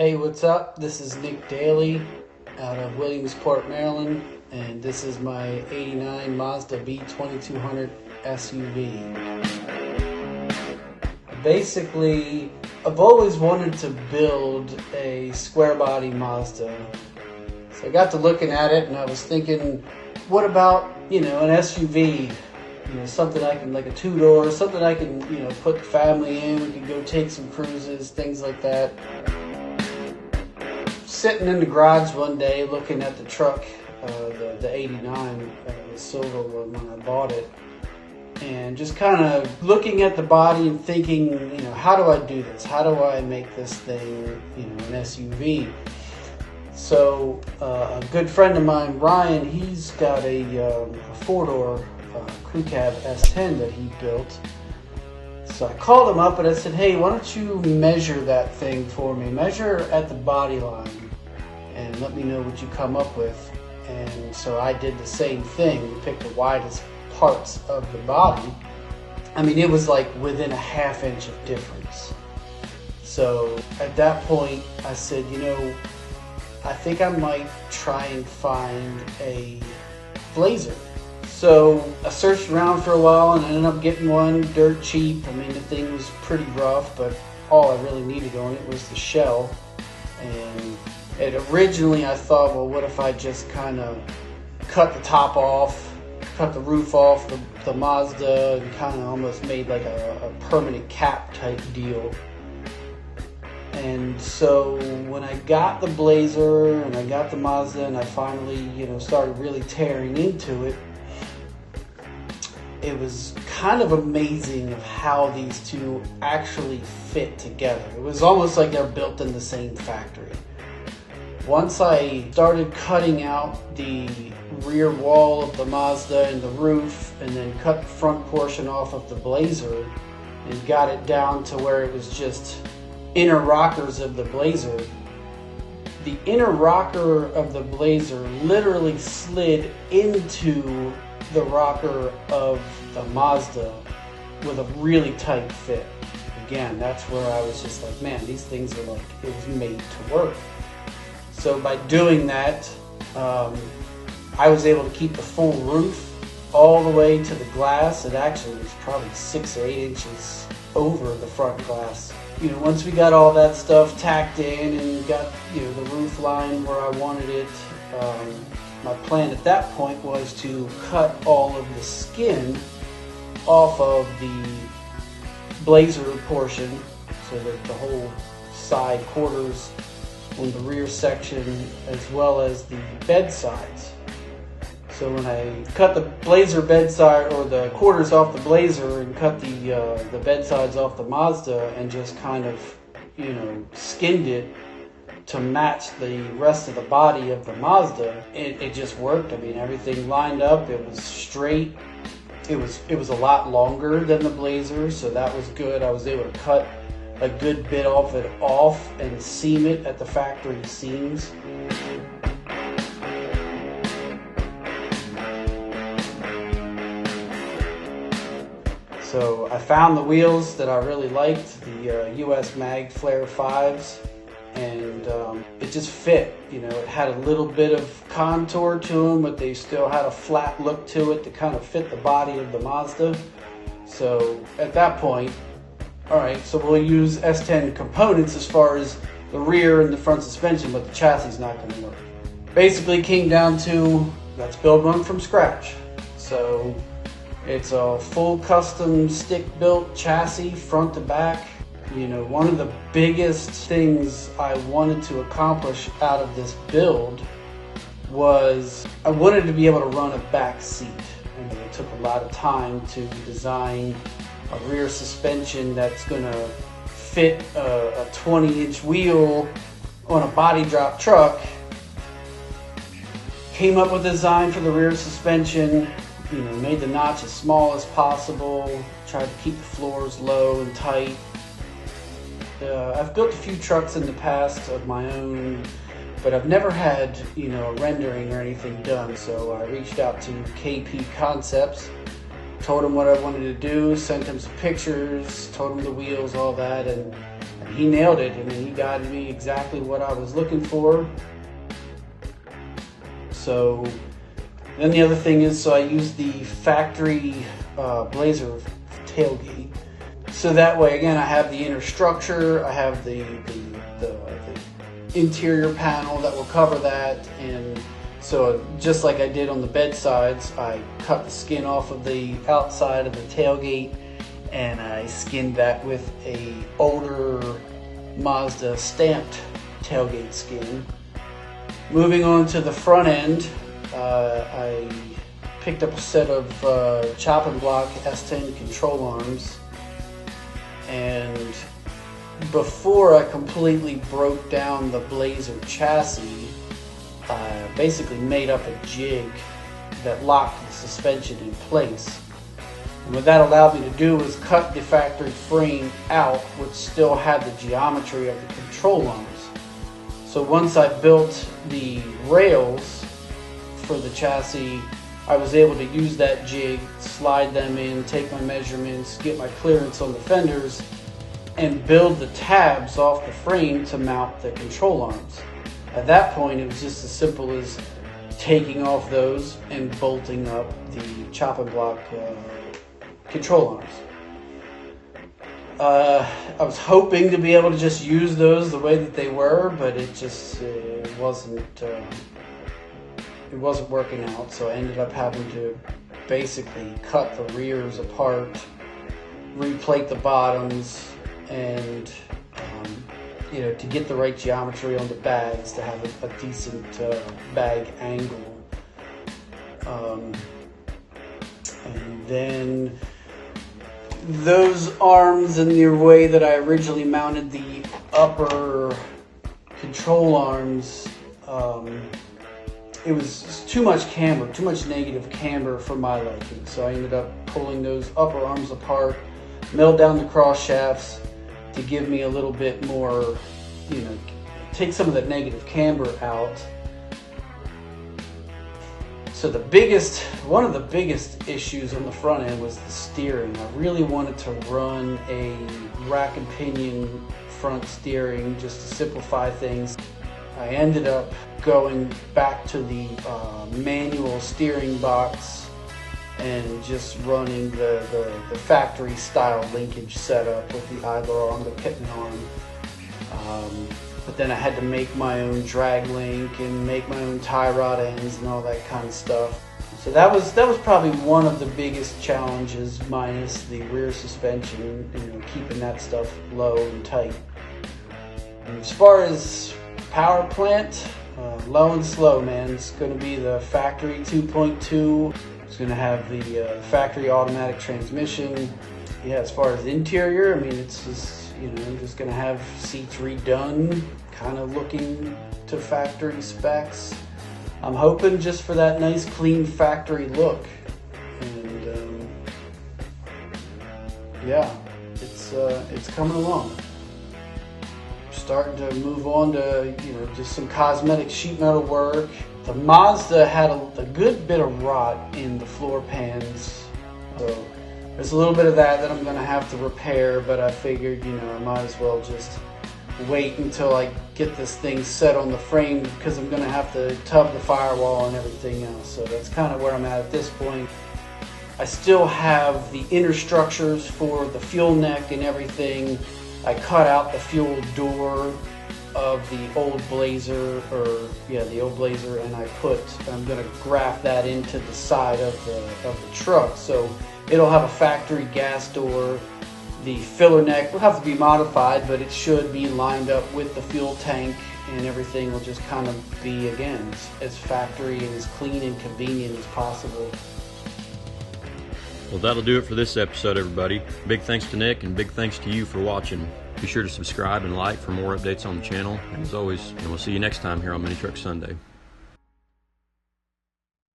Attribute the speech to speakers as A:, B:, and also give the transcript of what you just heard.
A: Hey, what's up? This is Nick Dailey out of Williamsport, Maryland, and this is my '89 Mazda B2200 SUV. Basically, I've always wanted to build a square body Mazda. So I got to looking at it and I was thinking, what about, an SUV? Something I can, like a two-door, something I can, put the family in. We can go take some cruises, things like that. Sitting in the garage one day looking at the truck, the '89, the silver one when I bought it, and just kind of looking at the body and thinking, how do I do this? How do I make this thing, an SUV? So a good friend of mine, Ryan, he's got a four-door crew cab S10 that he built. So I called him up and I said, hey, why don't you measure that thing for me? Measure at the body line and let me know what you come up with. And so I did the same thing. We picked the widest parts of the body. I mean, it was like within a ½ inch of difference. So at that point, I said, I think I might try and find a Blazer. So I searched around for a while and I ended up getting one dirt cheap. I mean, the thing was pretty rough, but all I really needed on it was the shell. And originally I thought, well, what if I just kind of cut the top off, cut the roof off the Mazda, and kind of almost made like a permanent cap type deal. And so when I got the Blazer and I got the Mazda and I finally, started really tearing into it, it was kind of amazing of how these two actually fit together. It was almost like they're built in the same factory. Once I started cutting out the rear wall of the Mazda and the roof, and then cut the front portion off of the Blazer and got it down to where it was just inner rockers of the Blazer, the inner rocker of the Blazer literally slid into the rocker of the Mazda with a really tight fit. Again, that's where I was just like, man, these things are like, it was made to work. So by doing that, I was able to keep the full roof all the way to the glass. It actually was probably 6 or 8 inches over the front glass. Once we got all that stuff tacked in and got, the roof line where I wanted it, my plan at that point was to cut all of the skin off of the Blazer portion, so that the whole side quarters on the rear section as well as the bed sides. So when I cut the Blazer bed side or the quarters off the Blazer and cut the bed sides off the Mazda and just kind of skinned it to match the rest of the body of the Mazda, it just worked. I mean, everything lined up. It was straight. It was a lot longer than the Blazer, so that was good. I was able to cut a good bit of it off and seam it at the factory seams. So I found the wheels that I really liked, the US Mag Flare 5s, and it just fit. It had a little bit of contour to them, but they still had a flat look to it to kind of fit the body of the Mazda. So at that point, all right, so we'll use S10 components as far as the rear and the front suspension, but the chassis is not going to work. Basically came down to, let's build one from scratch. So it's a full custom stick-built chassis, front to back. One of the biggest things I wanted to accomplish out of this build was I wanted to be able to run a back seat. And it took a lot of time to design a rear suspension that's going to fit a 20-inch wheel on a body drop truck. Came up with a design for the rear suspension. Made the notch as small as possible, tried to keep the floors low and tight. I've built a few trucks in the past of my own, but I've never had, a rendering or anything done. So I reached out to KP Concepts, told them what I wanted to do, sent them some pictures, told them the wheels, all that, and And he nailed it. I mean, he got me exactly what I was looking for. So then the other thing is, so I used the factory Blazer tailgate. So that way, again, I have the inner structure, I have the interior panel that will cover that, and so just like I did on the bed sides, I cut the skin off of the outside of the tailgate, and I skinned that with a older Mazda stamped tailgate skin. Moving on to the front end, I picked up a set of chopping block S10 control arms, and before I completely broke down the Blazer chassis, I basically made up a jig that locked the suspension in place. And what that allowed me to do was cut the factory frame out, which still had the geometry of the control arms. So once I built the rails for the chassis, I was able to use that jig, slide them in, take my measurements, get my clearance on the fenders, and build the tabs off the frame to mount the control arms. At that point, it was just as simple as taking off those and bolting up the chopping block control arms. I was hoping to be able to just use those the way that they were, but it just wasn't working out. So I ended up having to basically cut the rears apart, replate the bottoms, and to get the right geometry on the bags to have a decent bag angle. And then those arms and the way that I originally mounted the upper control arms, it was too much camber, too much negative camber for my liking. So I ended up pulling those upper arms apart, milled down the cross shafts to give me a little bit more, take some of that negative camber out. So one of the biggest issues on the front end was the steering. I really wanted to run a rack and pinion front steering just to simplify things. I ended up going back to the manual steering box and just running the factory style linkage setup with the idler arm, the pitman arm. But then I had to make my own drag link and make my own tie rod ends and all that kind of stuff. So that was probably one of the biggest challenges, minus the rear suspension, keeping that stuff low and tight. And as far as power plant, low and slow, man. It's going to be the factory 2.2. It's going to have the factory automatic transmission. Yeah, as far as interior, I mean, it's just, I'm just going to have seats redone, kind of looking to factory specs. I'm hoping just for that nice, clean factory look. And yeah, it's coming along. Starting to move on to just some cosmetic sheet metal work. The Mazda had a good bit of rot in the floor pans, so there's a little bit of that I'm going to have to repair, but I figured I might as well just wait until I get this thing set on the frame, because I'm going to have to tub the firewall and everything else. So that's kind of where I'm at this point. I still have the inner structures for the fuel neck and everything. I cut out the fuel door of the old Blazer, and I'm going to graft that into the side of the truck. So it'll have a factory gas door. The filler neck will have to be modified, but it should be lined up with the fuel tank, and everything will just kind of be, again, as factory and as clean and convenient as possible.
B: Well, that'll do it for this episode, everybody. Big thanks to Nick, and big thanks to you for watching. Be sure to subscribe and like for more updates on the channel. And as always, we'll see you next time here on Mini Truck Sunday.